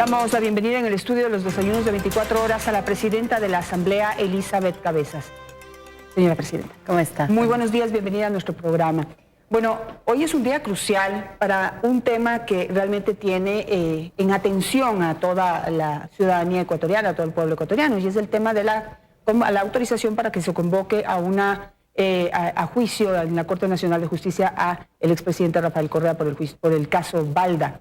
Damos la bienvenida en el estudio de los desayunos de 24 horas a la presidenta de la Asamblea, Elizabeth Cabezas. Señora presidenta. ¿Cómo está? Muy buenos días, bienvenida a nuestro programa. Bueno, hoy es un día crucial para un tema que realmente tiene en atención a toda la ciudadanía ecuatoriana, a todo el pueblo ecuatoriano, y es el tema de la autorización para que se convoque a juicio en la Corte Nacional de Justicia a el expresidente Rafael Correa por el caso Balda.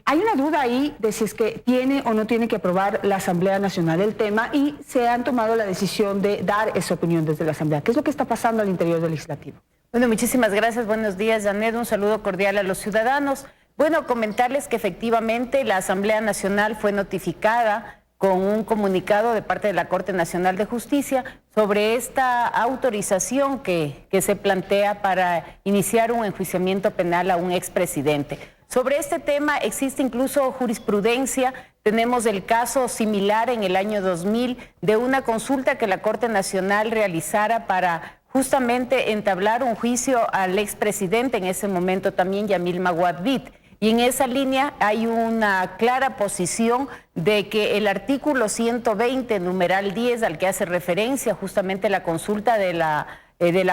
Hay una duda ahí de si es que tiene o no tiene que aprobar la Asamblea Nacional el tema y se han tomado la decisión de dar esa opinión desde la Asamblea. ¿Qué es lo que está pasando al interior del Legislativo? Bueno, muchísimas gracias. Buenos días, Janet. Un saludo cordial a los ciudadanos. Bueno, comentarles que efectivamente la Asamblea Nacional fue notificada con un comunicado de parte de la Corte Nacional de Justicia sobre esta autorización que se plantea para iniciar un enjuiciamiento penal a un expresidente. Sobre este tema existe incluso jurisprudencia. Tenemos el caso similar en el año 2000 de una consulta que la Corte Nacional realizara para justamente entablar un juicio al expresidente, en ese momento también Yamil Maguad-Vitt. Y en esa línea hay una clara posición de que el artículo 120, numeral 10, al que hace referencia justamente la consulta de la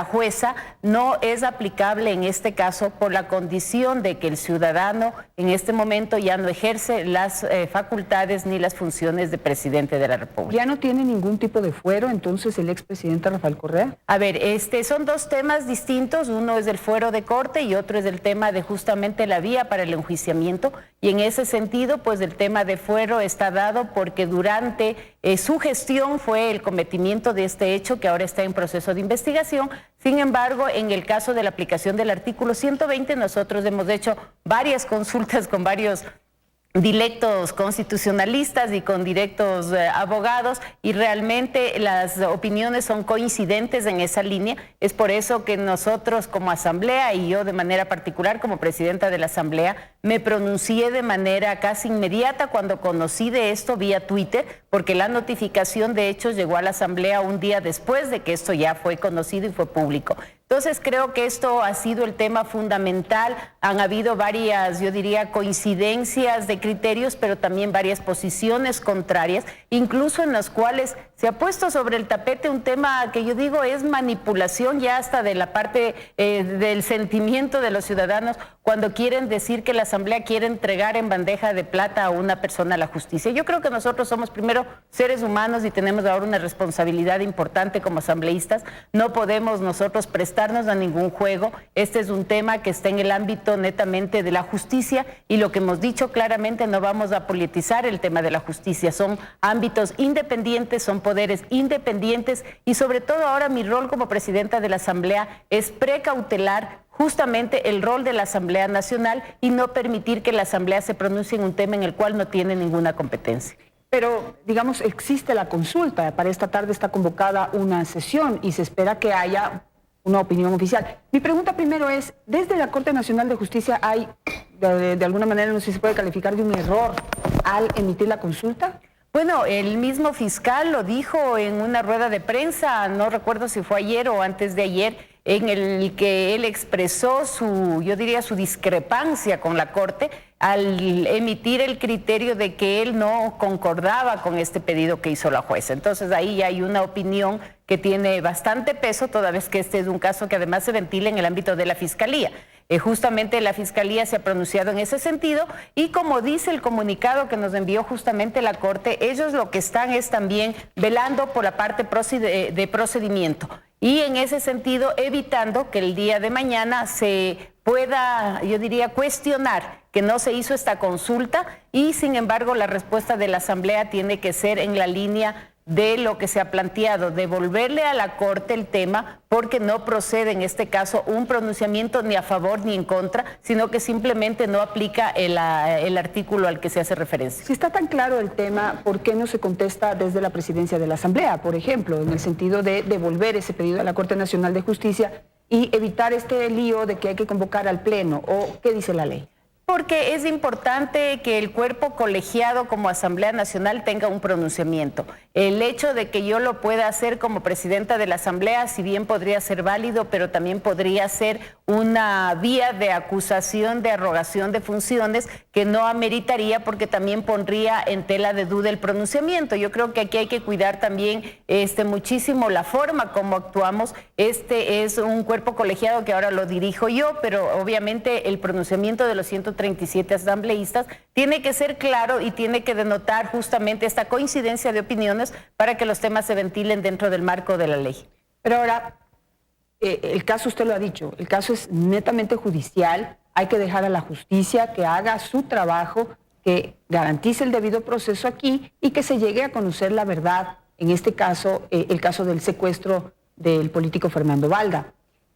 jueza, no es aplicable en este caso por la condición de que el ciudadano en este momento ya no ejerce las facultades ni las funciones de presidente de la República. ¿Ya no tiene ningún tipo de fuero entonces el expresidente Rafael Correa? A ver, son dos temas distintos, uno es el fuero de corte y otro es el tema de justamente la vía para el enjuiciamiento, y en ese sentido pues el tema de fuero está dado porque durante su gestión fue el cometimiento de este hecho que ahora está en proceso de investigación. Sin embargo, en el caso de la aplicación del artículo 120, nosotros hemos hecho varias consultas con varios directos constitucionalistas y con directos abogados, y realmente las opiniones son coincidentes en esa línea. Es por eso que nosotros como Asamblea, y yo de manera particular como presidenta de la Asamblea, me pronuncié de manera casi inmediata cuando conocí de esto vía Twitter, porque la notificación de hecho llegó a la Asamblea un día después de que esto ya fue conocido y fue público. Entonces creo que esto ha sido el tema fundamental. Han habido varias, yo diría, coincidencias de criterios, pero también varias posiciones contrarias, incluso en las cuales se ha puesto sobre el tapete un tema que yo digo es manipulación ya hasta de la parte del sentimiento de los ciudadanos, cuando quieren decir que la Asamblea quiere entregar en bandeja de plata a una persona a la justicia. Yo creo que nosotros somos primero seres humanos y tenemos ahora una responsabilidad importante como asambleístas. No podemos nosotros prestarnos a ningún juego. Este es un tema que está en el ámbito netamente de la justicia, y lo que hemos dicho claramente, no vamos a politizar el tema de la justicia. Son ámbitos independientes, son poderes independientes, y sobre todo ahora mi rol como presidenta de la Asamblea es precautelar justamente el rol de la Asamblea Nacional y no permitir que la Asamblea se pronuncie en un tema en el cual no tiene ninguna competencia. Pero, digamos, existe la consulta. Para esta tarde está convocada una sesión y se espera que haya una opinión oficial. Mi pregunta primero es, ¿desde la Corte Nacional de Justicia hay, de alguna manera, no sé si se puede calificar de un error al emitir la consulta? Bueno, el mismo fiscal lo dijo en una rueda de prensa, no recuerdo si fue ayer o antes de ayer, en el que él expresó yo diría, su discrepancia con la Corte al emitir el criterio de que él no concordaba con este pedido que hizo la jueza. Entonces ahí ya hay una opinión que tiene bastante peso, toda vez que este es un caso que además se ventila en el ámbito de la Fiscalía. Justamente la Fiscalía se ha pronunciado en ese sentido, y como dice el comunicado que nos envió justamente la Corte, ellos lo que están es también velando por la parte de procedimiento, y en ese sentido evitando que el día de mañana se pueda, yo diría, cuestionar que no se hizo esta consulta, y sin embargo la respuesta de la Asamblea tiene que ser en la línea de lo que se ha planteado, devolverle a la Corte el tema, porque no procede en este caso un pronunciamiento ni a favor ni en contra, sino que simplemente no aplica el artículo al que se hace referencia. Si está tan claro el tema, ¿por qué no se contesta desde la presidencia de la Asamblea, por ejemplo, en el sentido de devolver ese pedido a la Corte Nacional de Justicia y evitar este lío de que hay que convocar al Pleno? ¿O qué dice la ley? Porque es importante que el cuerpo colegiado como Asamblea Nacional tenga un pronunciamiento. El hecho de que yo lo pueda hacer como presidenta de la Asamblea, si bien podría ser válido, pero también podría ser una vía de acusación de arrogación de funciones que no ameritaría, porque también pondría en tela de duda el pronunciamiento. Yo creo que aquí hay que cuidar también muchísimo la forma como actuamos. Este es un cuerpo colegiado que ahora lo dirijo yo, pero obviamente el pronunciamiento de los 137 asambleístas tiene que ser claro y tiene que denotar justamente esta coincidencia de opiniones para que los temas se ventilen dentro del marco de la ley. Pero ahora, el caso, usted lo ha dicho, el caso es netamente judicial, hay que dejar a la justicia que haga su trabajo, que garantice el debido proceso aquí y que se llegue a conocer la verdad, en este caso, el caso del secuestro del político Fernando Balda.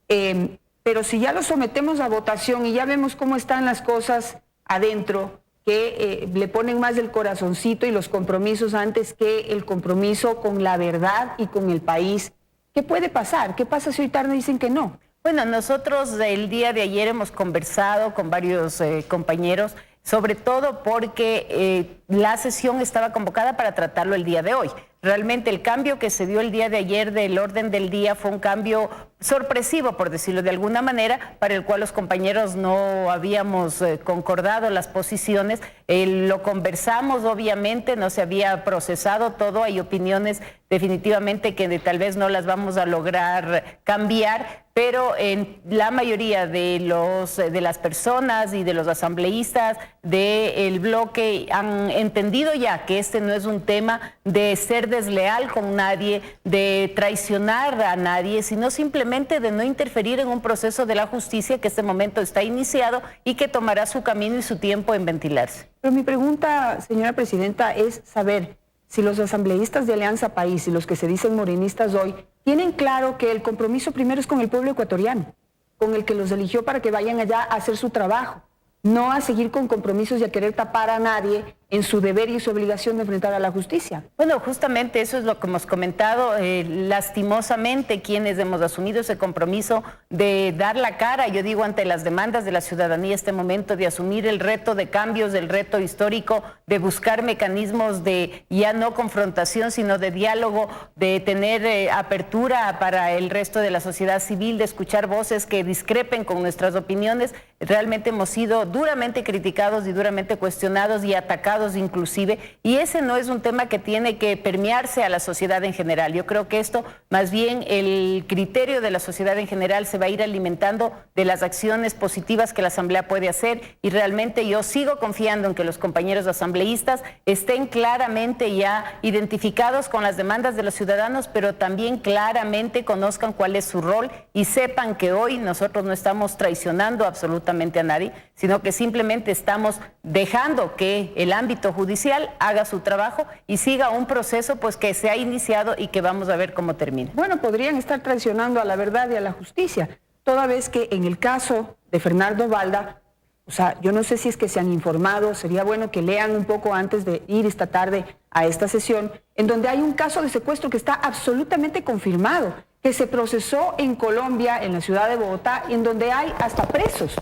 Pero si ya lo sometemos a votación y ya vemos cómo están las cosas adentro, que le ponen más del corazoncito y los compromisos antes que el compromiso con la verdad y con el país, ¿qué puede pasar? ¿Qué pasa si hoy tarde dicen que no? Bueno, nosotros el día de ayer hemos conversado con varios compañeros, sobre todo porque la sesión estaba convocada para tratarlo el día de hoy. Realmente el cambio que se dio el día de ayer del orden del día fue un cambio sorpresivo, por decirlo de alguna manera, para el cual los compañeros no habíamos concordado las posiciones. Lo conversamos, obviamente, no se había procesado todo, hay opiniones definitivamente que tal vez no las vamos a lograr cambiar, pero en la mayoría de las personas y de los asambleístas del bloque han entendido ya que este no es un tema de ser desleal con nadie, de traicionar a nadie, sino simplemente de no interferir en un proceso de la justicia que en este momento está iniciado y que tomará su camino y su tiempo en ventilarse. Pero mi pregunta, señora presidenta, es saber si los asambleístas de Alianza País y los que se dicen morenistas hoy tienen claro que el compromiso primero es con el pueblo ecuatoriano, con el que los eligió para que vayan allá a hacer su trabajo, no a seguir con compromisos y a querer tapar a nadie en su deber y su obligación de enfrentar a la justicia. Bueno, justamente eso es lo que hemos comentado. Lastimosamente, quienes hemos asumido ese compromiso de dar la cara, yo digo, ante las demandas de la ciudadanía, este momento de asumir el reto de cambios, del reto histórico, de buscar mecanismos de ya no confrontación, sino de diálogo, de tener apertura para el resto de la sociedad civil, de escuchar voces que discrepen con nuestras opiniones. Realmente hemos sido duramente criticados y duramente cuestionados y atacados inclusive, y ese no es un tema que tiene que permearse a la sociedad en general. Yo creo que esto, más bien el criterio de la sociedad en general se va a ir alimentando de las acciones positivas que la Asamblea puede hacer, y realmente yo sigo confiando en que los compañeros asambleístas estén claramente ya identificados con las demandas de los ciudadanos, pero también claramente conozcan cuál es su rol y sepan que hoy nosotros no estamos traicionando absolutamente a nadie, sino que simplemente estamos dejando que el ámbito judicial haga su trabajo y siga un proceso pues que se ha iniciado y que vamos a ver cómo termina. Bueno, podrían estar traicionando a la verdad y a la justicia, toda vez que en el caso de Fernando Balda, o sea, yo no sé si es que se han informado, sería bueno que lean un poco antes de ir esta tarde a esta sesión, en donde hay un caso de secuestro que está absolutamente confirmado, que se procesó en Colombia, en la ciudad de Bogotá, y en donde hay hasta presos.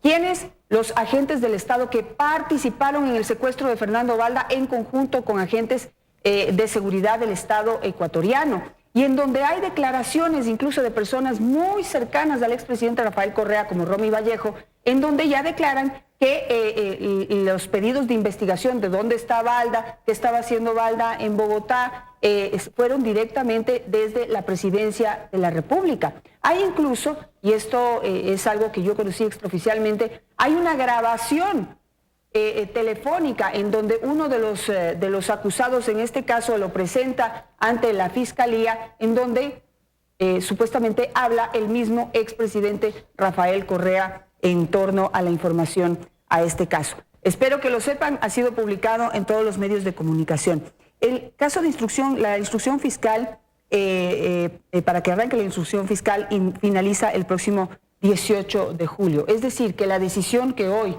¿Quiénes? Los agentes del Estado que participaron en el secuestro de Fernando Balda en conjunto con agentes de seguridad del Estado ecuatoriano, y en donde hay declaraciones incluso de personas muy cercanas al expresidente Rafael Correa, como Romy Vallejo, en donde ya declaran que los pedidos de investigación de dónde está Balda, qué estaba haciendo Balda en Bogotá, fueron directamente desde la Presidencia de la República. Hay incluso, y esto es algo que yo conocí extraoficialmente, hay una grabación telefónica en donde uno de los acusados, en este caso, lo presenta ante la Fiscalía, en donde supuestamente habla el mismo expresidente Rafael Correa en torno a la información a este caso. Espero que lo sepan, ha sido publicado en todos los medios de comunicación. El caso de instrucción, la instrucción fiscal, para que arranque la instrucción fiscal, finaliza el próximo 18 de julio. Es decir, que la decisión que hoy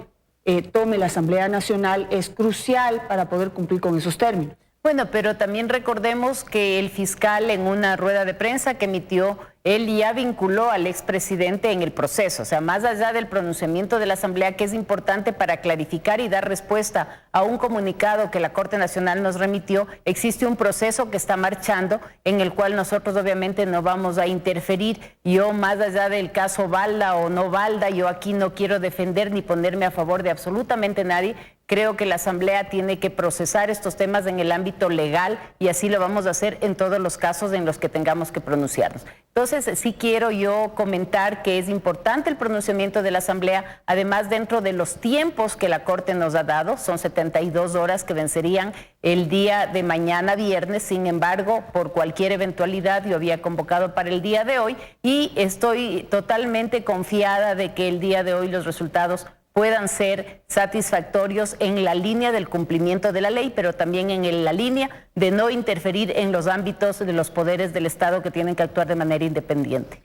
tome la Asamblea Nacional es crucial para poder cumplir con esos términos. Bueno, pero también recordemos que el fiscal en una rueda de prensa que emitió él ya vinculó al expresidente en el proceso. O sea, más allá del pronunciamiento de la Asamblea, que es importante para clarificar y dar respuesta a un comunicado que la Corte Nacional nos remitió, existe un proceso que está marchando en el cual nosotros obviamente no vamos a interferir. Yo, más allá del caso valda o no valda, yo aquí no quiero defender ni ponerme a favor de absolutamente nadie. Creo que la Asamblea tiene que procesar estos temas en el ámbito legal y así lo vamos a hacer en todos los casos en los que tengamos que pronunciarnos. Entonces, sí quiero yo comentar que es importante el pronunciamiento de la Asamblea, además dentro de los tiempos que la Corte nos ha dado, son 72 horas que vencerían el día de mañana viernes. Sin embargo, por cualquier eventualidad, yo había convocado para el día de hoy y estoy totalmente confiada de que el día de hoy los resultados puedan ser satisfactorios en la línea del cumplimiento de la ley, pero también en la línea de no interferir en los ámbitos de los poderes del Estado que tienen que actuar de manera independiente.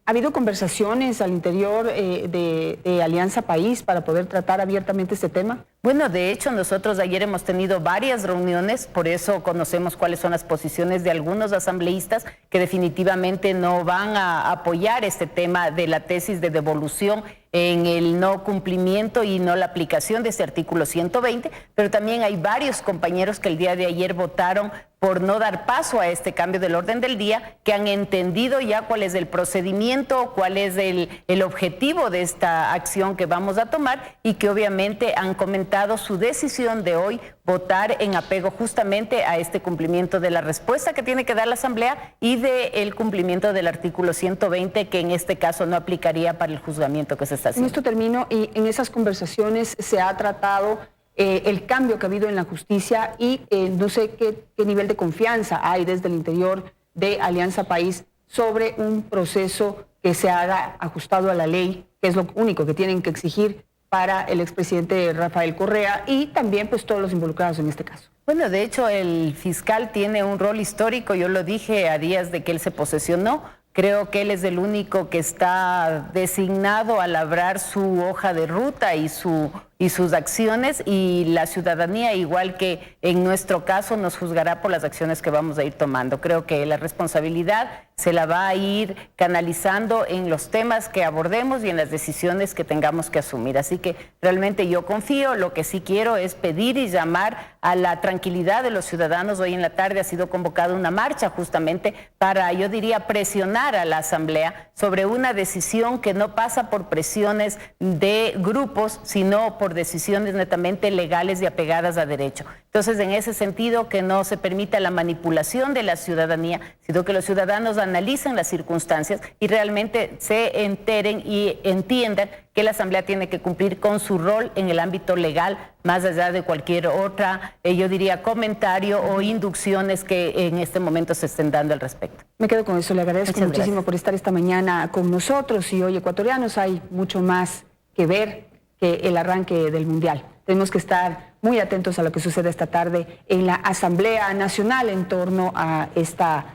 ¿Ha habido conversaciones al interior de Alianza País para poder tratar abiertamente este tema? Bueno, de hecho, nosotros ayer hemos tenido varias reuniones, por eso conocemos cuáles son las posiciones de algunos asambleístas que definitivamente no van a apoyar este tema de la tesis de devolución en el no cumplimiento y no la aplicación de este artículo 120, pero también hay varios compañeros que el día de ayer votaron por no dar paso a este cambio del orden del día, que han entendido ya cuál es el procedimiento, cuál es el objetivo de esta acción que vamos a tomar y que obviamente han comentado su decisión de hoy votar en apego justamente a este cumplimiento de la respuesta que tiene que dar la Asamblea y del cumplimiento del artículo 120, que en este caso no aplicaría para el juzgamiento que se está haciendo. En esto termino, y en esas conversaciones se ha tratado el cambio que ha habido en la justicia y no sé qué nivel de confianza hay desde el interior de Alianza País sobre un proceso que se haga ajustado a la ley, que es lo único que tienen que exigir para el expresidente Rafael Correa y también pues todos los involucrados en este caso. Bueno, de hecho el fiscal tiene un rol histórico, yo lo dije a días de que él se posesionó. Creo que él es el único que está designado a labrar su hoja de ruta y sus acciones, y la ciudadanía, igual que en nuestro caso, nos juzgará por las acciones que vamos a ir tomando. Creo que la responsabilidad se la va a ir canalizando en los temas que abordemos y en las decisiones que tengamos que asumir. Así que realmente yo confío. Lo que sí quiero es pedir y llamar a la tranquilidad de los ciudadanos. Hoy en la tarde ha sido convocada una marcha justamente para, yo diría, presionar a la Asamblea sobre una decisión que no pasa por presiones de grupos, sino por decisiones netamente legales y apegadas a derecho. Entonces, en ese sentido, que no se permita la manipulación de la ciudadanía, sino que los ciudadanos analicen las circunstancias y realmente se enteren y entiendan que la Asamblea tiene que cumplir con su rol en el ámbito legal, más allá de cualquier otra, yo diría, comentario o inducciones que en este momento se estén dando al respecto. Me quedo con eso. Le agradezco muchísimo por estar esta mañana con nosotros. Y hoy, ecuatorianos, hay mucho más que ver que el arranque del Mundial. Tenemos que estar muy atentos a lo que sucede esta tarde en la Asamblea Nacional en torno a esta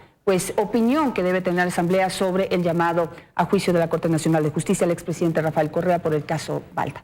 opinión que debe tener la Asamblea sobre el llamado a juicio de la Corte Nacional de Justicia al expresidente Rafael Correa por el caso Valda.